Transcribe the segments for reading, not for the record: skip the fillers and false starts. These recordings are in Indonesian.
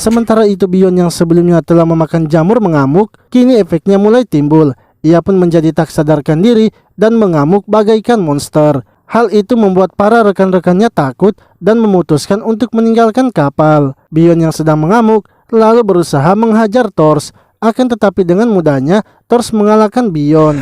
Sementara itu Bion yang sebelumnya telah memakan jamur mengamuk, kini efeknya mulai timbul. Ia pun menjadi tak sadarkan diri dan mengamuk bagaikan monster. Hal itu membuat para rekan-rekannya takut dan memutuskan untuk meninggalkan kapal. Bion yang sedang mengamuk lalu berusaha menghajar Thors. Akan tetapi dengan mudahnya Thors mengalahkan Bion.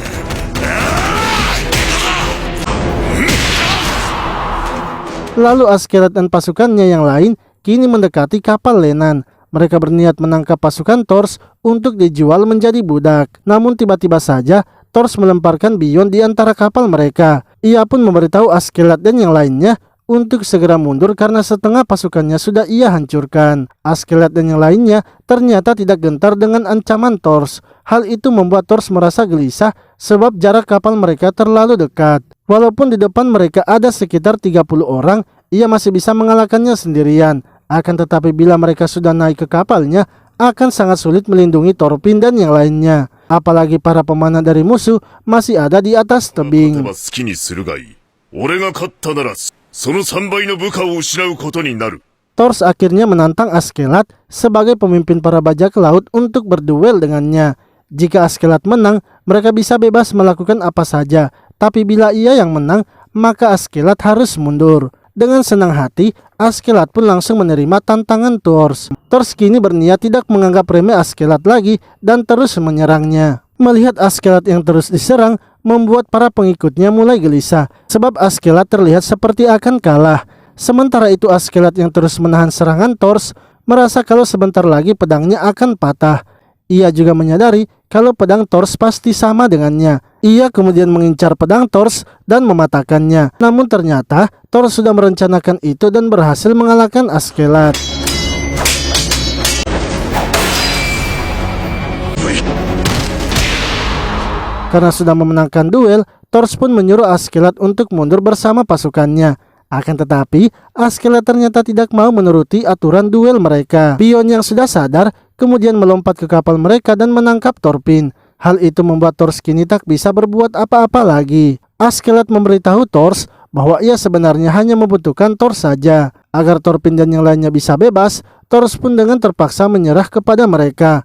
Lalu Askeladd dan pasukannya yang lain kini mendekati kapal Lenan. Mereka berniat menangkap pasukan Thors untuk dijual menjadi budak. Namun tiba-tiba saja Thors melemparkan Bion di antara kapal mereka. Ia pun memberitahu Askeladd dan yang lainnya untuk segera mundur karena setengah pasukannya sudah ia hancurkan. Askeladd dan yang lainnya ternyata tidak gentar dengan ancaman Thors. Hal itu membuat Thors merasa gelisah sebab jarak kapal mereka terlalu dekat. Walaupun di depan mereka ada sekitar 30 orang, ia masih bisa mengalahkannya sendirian. Akan tetapi bila mereka sudah naik ke kapalnya, akan sangat sulit melindungi Thorfinn dan yang lainnya. Apalagi para pemanah dari musuh masih ada di atas tebing. Thors akhirnya menantang Askeladd sebagai pemimpin para bajak laut untuk berduel dengannya. Jika Askeladd menang, mereka bisa bebas melakukan apa saja. Tapi bila ia yang menang, maka Askeladd harus mundur. Dengan senang hati, Askeladd pun langsung menerima tantangan Thors. Thors kini berniat tidak menganggap remeh Askeladd lagi dan terus menyerangnya. Melihat Askeladd yang terus diserang, membuat para pengikutnya mulai gelisah. Sebab Askeladd terlihat seperti akan kalah. Sementara itu Askeladd yang terus menahan serangan Thors, merasa kalau sebentar lagi pedangnya akan patah. Ia juga menyadari kalau pedang Thors pasti sama dengannya. Ia kemudian mengincar pedang Thors dan mematahkannya. Namun ternyata Thors sudah merencanakan itu dan berhasil mengalahkan Askeladd. Karena sudah memenangkan duel, Thors pun menyuruh Askeladd untuk mundur bersama pasukannya. Akan tetapi, Askeladd ternyata tidak mau menuruti aturan duel mereka. Bion yang sudah sadar kemudian melompat ke kapal mereka dan menangkap Thorfinn. Hal itu membuat Thors kini tak bisa berbuat apa-apa lagi. Askeladd memberitahu Thors bahwa ia sebenarnya hanya membutuhkan Thors saja. Agar Thorfinn dan yang lainnya bisa bebas, Thors pun dengan terpaksa menyerah kepada mereka.